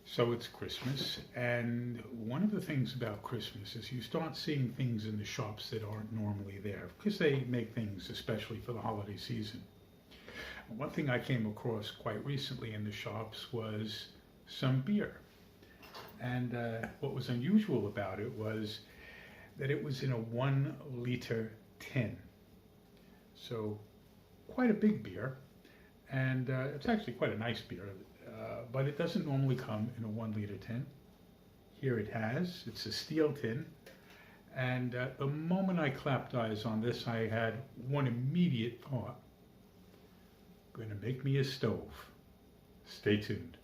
So it's Christmas, and one of the things about Christmas is you start seeing things in the shops that aren't normally there because they make things especially for the holiday season. One thing I came across quite recently in the shops was some beer. And what was unusual about it was that it was in a 1 liter tin. So quite a big beer, and it's actually quite a nice beer, but it doesn't normally come in a 1 liter tin. Here it has, it's a steel tin, and the moment I clapped eyes on this, I had one immediate thought: gonna make me a stove. Stay tuned.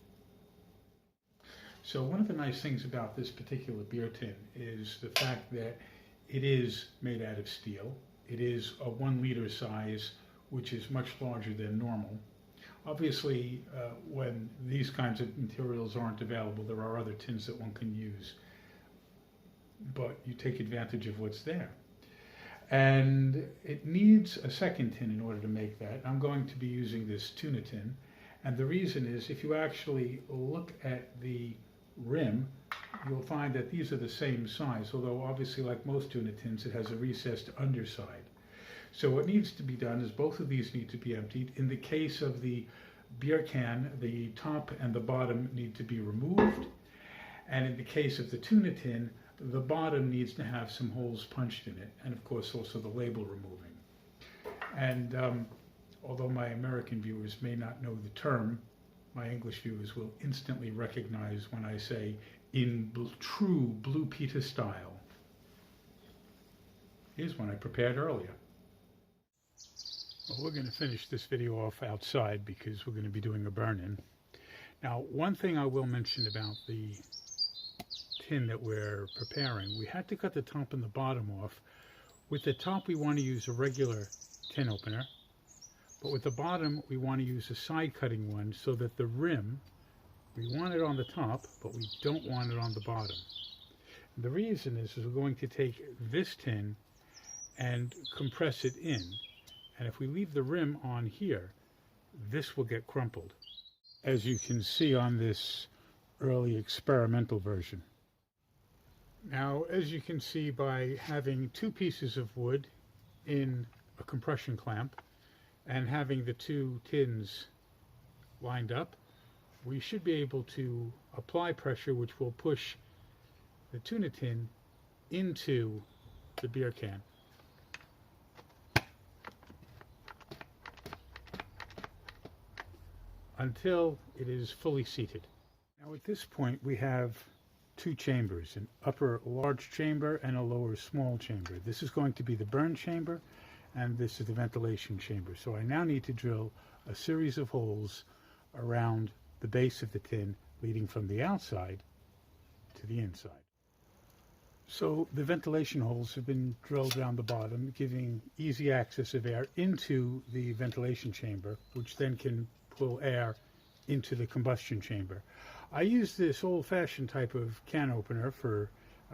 So one of the nice things about this particular beer tin is the fact that it is made out of steel. It is a 1 liter size, which is much larger than normal. Obviously, when these kinds of materials aren't available, there are other tins that one can use, but you take advantage of what's there. And it needs a second tin in order to make that. I'm going to be using this tuna tin, and the reason is if you actually look at the rim, you'll find that these are the same size, although obviously like most tuna tins it has a recessed underside. So what needs to be done is both of these need to be emptied. In the case of the beer can, the top and the bottom need to be removed, and in the case of the tuna tin, the bottom needs to have some holes punched in it, and of course also the label removing. And although my American viewers may not know the term, my English viewers will instantly recognize when I say in true Blue Peter style. Here's one I prepared earlier. Well, we're going to finish this video off outside because we're going to be doing a burn-in. Now, one thing I will mention about the tin that we're preparing, we had to cut the top and the bottom off. With the top, we want to use a regular tin opener, but with the bottom, we want to use a side cutting one so that the rim, we want it on the top, but we don't want it on the bottom. And the reason is we're going to take this tin and compress it in. And if we leave the rim on here, this will get crumpled, as you can see on this early experimental version. Now, as you can see, by having two pieces of wood in a compression clamp and having the two tins lined up, we should be able to apply pressure which will push the tuna tin into the beer can. Until it is fully seated. Now at this point we have two chambers, an upper large chamber and a lower small chamber. This is going to be the burn chamber, and this is the ventilation chamber. So I now need to drill a series of holes around the base of the tin, leading from the outside to the inside. So the ventilation holes have been drilled around the bottom, giving easy access of air into the ventilation chamber, which then can pull air into the combustion chamber. I use this old-fashioned type of can opener for,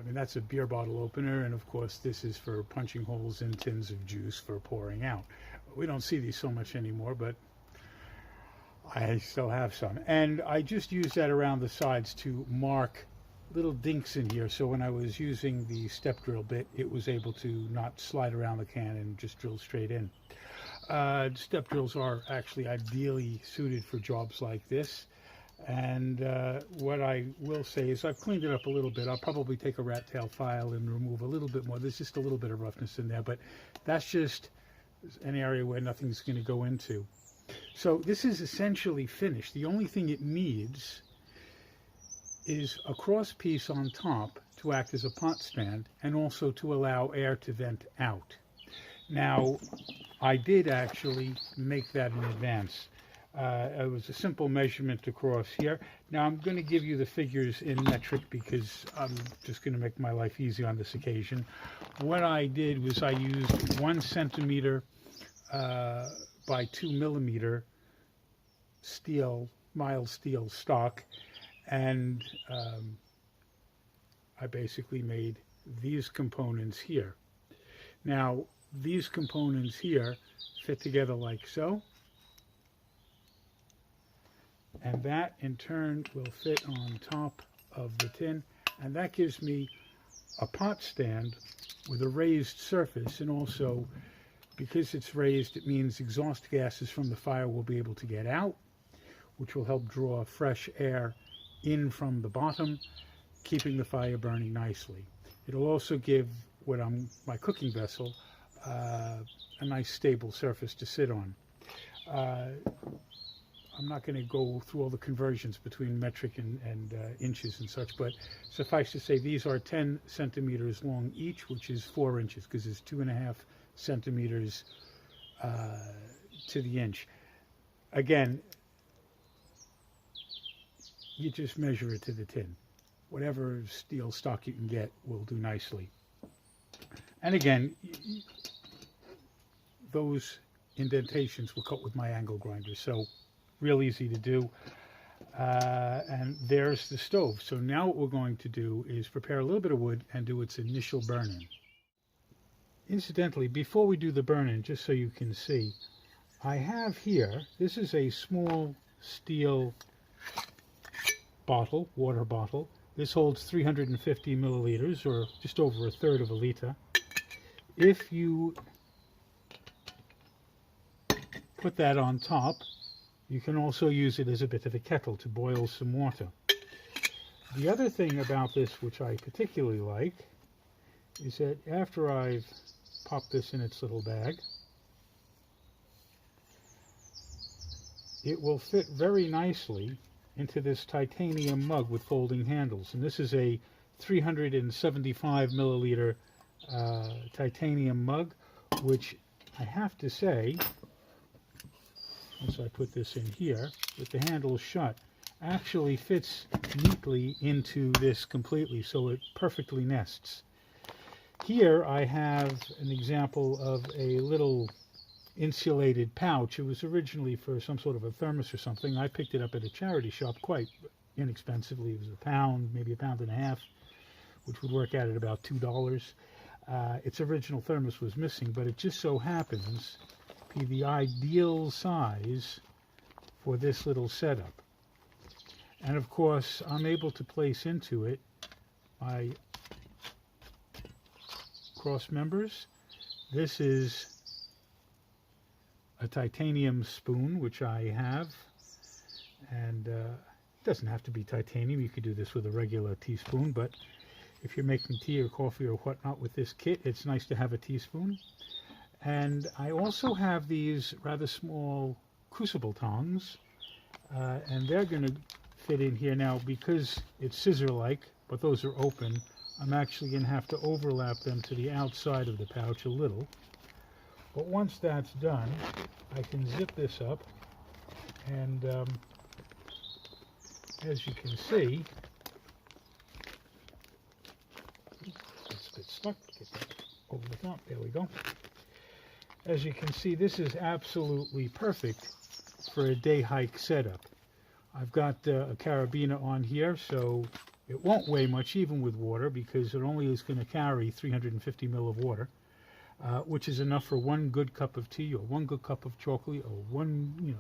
that's a beer bottle opener, and of course this is for punching holes in tins of juice for pouring out. We don't see these so much anymore, but I still have some. And I just use that around the sides to mark little dinks in here, so when I was using the step drill bit, it was able to not slide around the can and just drill straight in. Step drills are actually ideally suited for jobs like this. And what I will say is I've cleaned it up a little bit. I'll probably take a rat tail file and remove a little bit more. There's just a little bit of roughness in there, but that's just an area where nothing's going to go into. So this is essentially finished. The only thing it needs is a cross piece on top to act as a pot stand and also to allow air to vent out. Now, I did actually make that in advance. It was a simple measurement across here. Now I'm going to give you the figures in metric because I'm just going to make my life easy on this occasion. What I did was I used 1 centimeter by 2 millimeter steel, mild steel stock, and I basically made these components here. Now these components here fit together like so. and that in turn will fit on top of the tin, and that gives me a pot stand with a raised surface, and also because it's raised, it means exhaust gases from the fire will be able to get out, which will help draw fresh air in from the bottom, keeping the fire burning nicely. It'll also give my cooking vessel a nice stable surface to sit on. I'm not going to go through all the conversions between metric and inches and such, but suffice to say these are 10 centimeters long each, which is 4 inches, because it's 2.5 centimeters to the inch. Again, you just measure it to the tin. Whatever steel stock you can get will do nicely. And again, those indentations were cut with my angle grinder, so real easy to do. And there's the stove. So now what we're going to do is prepare a little bit of wood and do its initial burn-in. Incidentally, before we do the burn-in, just so you can see, I have here, this is a small steel bottle, water bottle. This holds 350 milliliters, or just over 1/3 of a liter. If you put that on top, you can also use it as a bit of a kettle to boil some water. The other thing about this, which I particularly like, is that after I've popped this in its little bag, it will fit very nicely into this titanium mug with folding handles. And this is a 375 milliliter titanium mug, which I have to say, once I put this in here, with the handle shut, actually fits neatly into this completely, so it perfectly nests. Here I have an example of a little insulated pouch. It was originally for some sort of a thermos or something. I picked it up at a charity shop quite inexpensively. It was £1, maybe £1.50, which would work out at about $2. Its original thermos was missing, but it just so happens to be the ideal size for this little setup. And of course, I'm able to place into it my cross members. This is a titanium spoon, which I have, and it doesn't have to be titanium. You could do this with a regular teaspoon, but if you're making tea or coffee or whatnot with this kit, it's nice to have a teaspoon. And I also have these rather small Crucible Tongs, and they're going to fit in here now. Because it's scissor-like, but those are open, I'm actually going to have to overlap them to the outside of the pouch a little. But once that's done, I can zip this up, and as you can see, it's a bit stuck. Get that over the top. There we go. As you can see, this is absolutely perfect for a day hike setup. I've got a carabiner on here, so it won't weigh much even with water, because it only is going to carry 350 ml of water. Which is enough for 1 good cup of tea, or 1 good cup of chocolate, or 1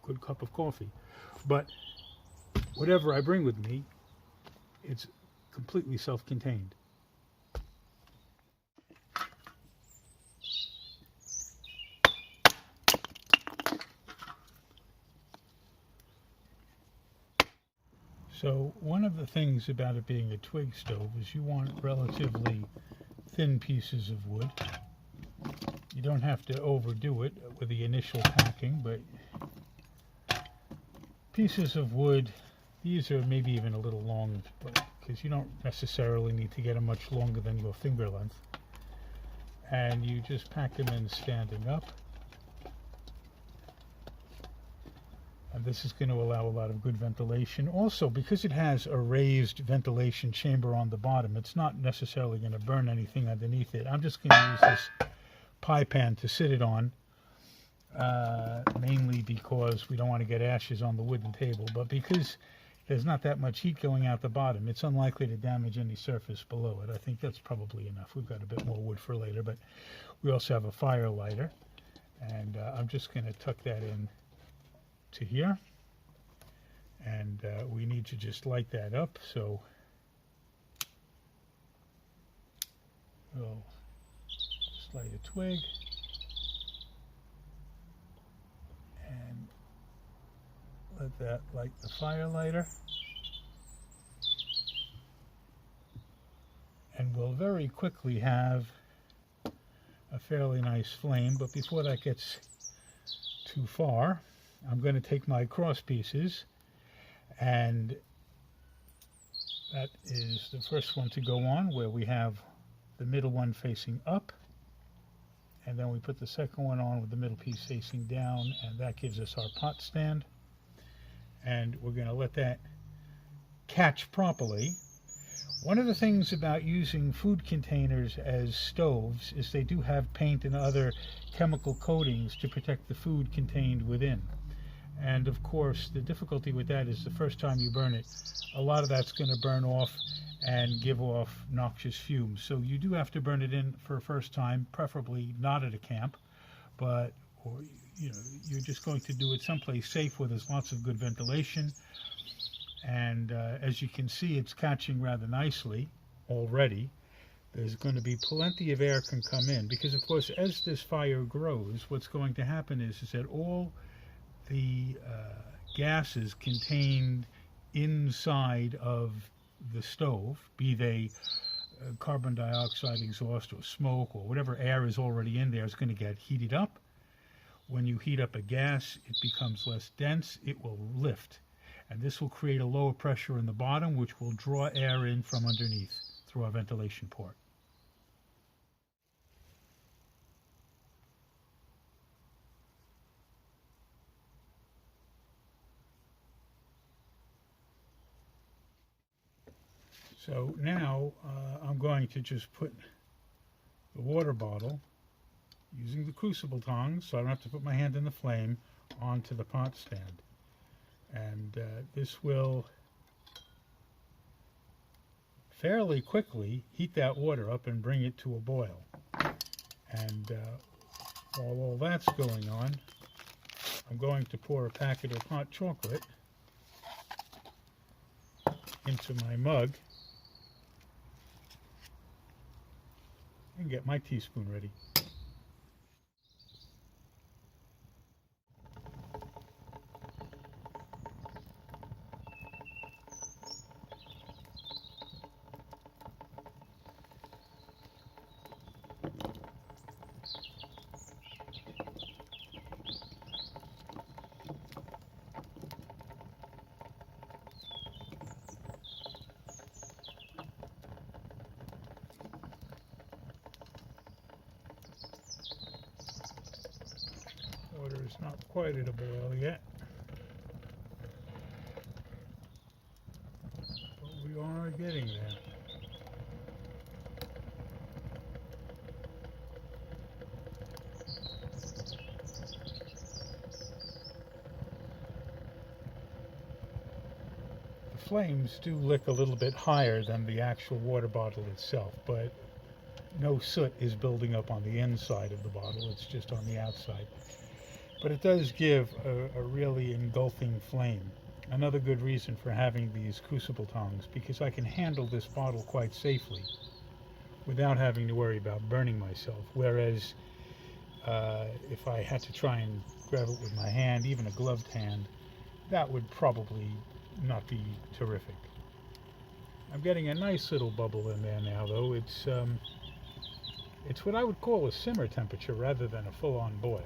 good cup of coffee. But whatever I bring with me, it's completely self-contained. So one of the things about it being a twig stove is you want relatively thin pieces of wood. You don't have to overdo it with the initial packing, but pieces of wood, these are maybe even a little long, because you don't necessarily need to get them much longer than your finger length. And you just pack them in standing up. And this is going to allow a lot of good ventilation. Also, because it has a raised ventilation chamber on the bottom, it's not necessarily going to burn anything underneath it. I'm just going to use this pie pan to sit it on, mainly because we don't want to get ashes on the wooden table, but because there's not that much heat going out the bottom, it's unlikely to damage any surface below it. I think that's probably enough. We've got a bit more wood for later, but we also have a fire lighter, and I'm just going to tuck that in to here. And we need to just light that up. So we'll just light a twig and let that light the fire lighter. And we'll very quickly have a fairly nice flame, but before that gets too far, I'm going to take my cross pieces, and that is the first one to go on, where we have the middle one facing up, and then we put the second one on with the middle piece facing down, and that gives us our pot stand. And we're going to let that catch properly. One of the things about using food containers as stoves is they do have paint and other chemical coatings to protect the food contained within. And of course, the difficulty with that is the first time you burn it, a lot of that's going to burn off and give off noxious fumes. So you do have to burn it in for a first time, preferably not at a camp, but or you're just going to do it someplace safe where there's lots of good ventilation. And as you can see, it's catching rather nicely already. There's going to be plenty of air can come in, because of course as this fire grows, what's going to happen is that all the gases contained inside of the stove, be they carbon dioxide exhaust or smoke or whatever air is already in there, is going to get heated up. When you heat up a gas, it becomes less dense, it will lift. And this will create a lower pressure in the bottom, which will draw air in from underneath through our ventilation port. So now I'm going to just put the water bottle, using the Crucible Tongs, so I don't have to put my hand in the flame, onto the pot stand. And this will fairly quickly heat that water up and bring it to a boil. And while all that's going on, I'm going to pour a packet of hot chocolate into my mug and get my teaspoon ready. Water is not quite at a boil yet, but we are getting there. The flames do lick a little bit higher than the actual water bottle itself, but no soot is building up on the inside of the bottle, it's just on the outside. But it does give a really engulfing flame. Another good reason for having these Crucible Tongs, because I can handle this bottle quite safely without having to worry about burning myself. Whereas if I had to try and grab it with my hand, even a gloved hand, that would probably not be terrific. I'm getting a nice little bubble in there now, though. It's what I would call a simmer temperature rather than a full-on boil.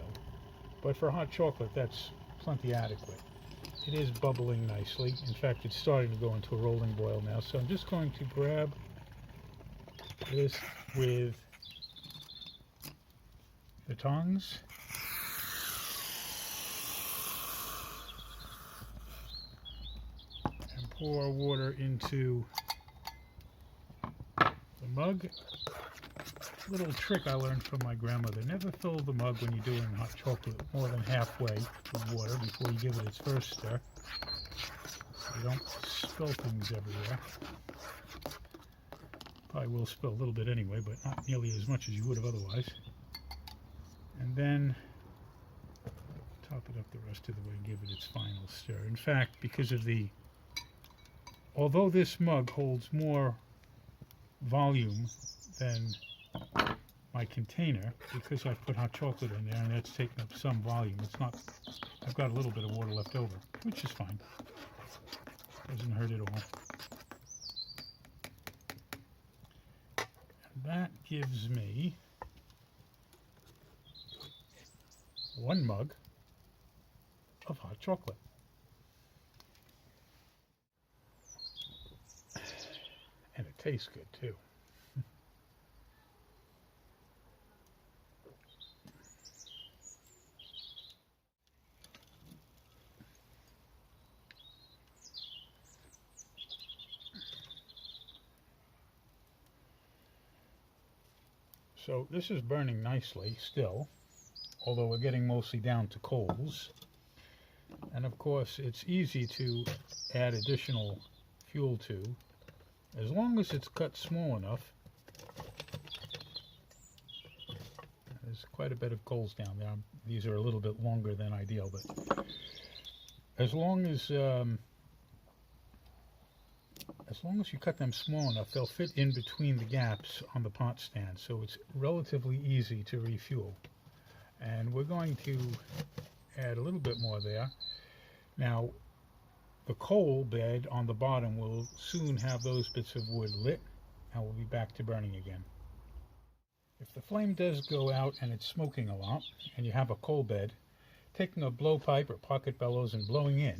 But for hot chocolate, that's plenty adequate. It is bubbling nicely. In fact, it's starting to go into a rolling boil now. So I'm just going to grab this with the tongs. And pour water into the mug. Little trick I learned from my grandmother: never fill the mug when you're doing hot chocolate more than halfway with water before you give it its first stir, so you don't spill things everywhere. Probably will spill a little bit anyway, but not nearly as much as you would have otherwise. And then top it up the rest of the way and give it its final stir. In fact, because of although this mug holds more volume than my container, because I've put hot chocolate in there and that's taken up some volume, I've got a little bit of water left over, which is fine. Doesn't hurt at all. And that gives me 1 mug of hot chocolate. And it tastes good too. So this is burning nicely still, although we're getting mostly down to coals. And of course it's easy to add additional fuel to, as long as it's cut small enough. There's quite a bit of coals down there. These are a little bit longer than ideal, but as long as you cut them small enough, they'll fit in between the gaps on the pot stand, so it's relatively easy to refuel. And we're going to add a little bit more there. Now, the coal bed on the bottom will soon have those bits of wood lit, and we'll be back to burning again. If the flame does go out and it's smoking a lot, and you have a coal bed, taking a blowpipe or pocket bellows and blowing in,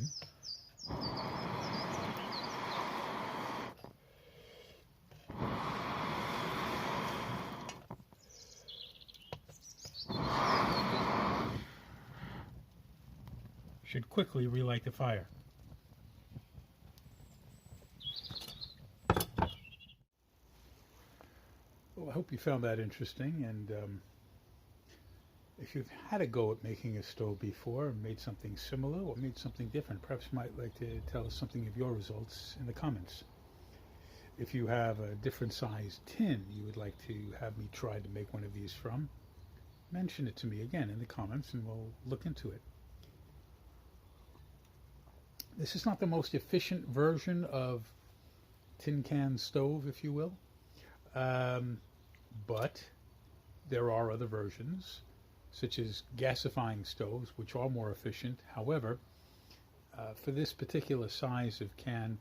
should quickly relight the fire. Well, I hope you found that interesting, and if you've had a go at making a stove before, or made something similar, or made something different, perhaps you might like to tell us something of your results in the comments. If you have a different sized tin you would like to have me try to make one of these from, mention it to me again in the comments and we'll look into it. This is not the most efficient version of tin can stove, if you will, but there are other versions, such as gasifying stoves, which are more efficient. However, for this particular size of can,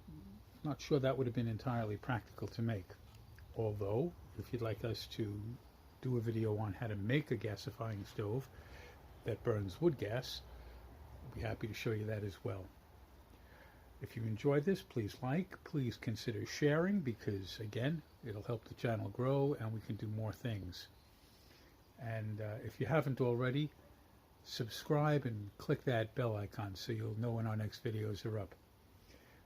I'm not sure that would have been entirely practical to make. Although, if you'd like us to do a video on how to make a gasifying stove that burns wood gas, I'll be happy to show you that as well. If you enjoyed this, please please consider sharing, because again, it'll help the channel grow and we can do more things. And if you haven't already, subscribe and click that bell icon so you'll know when our next videos are up.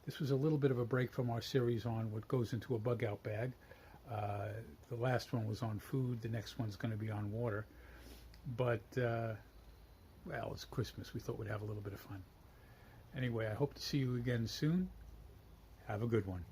This was a little bit of a break from our series on what goes into a bug out bag. The last one was on food, the next one's going to be on water. But, well, it's Christmas, we thought we'd have a little bit of fun. Anyway, I hope to see you again soon. Have a good one.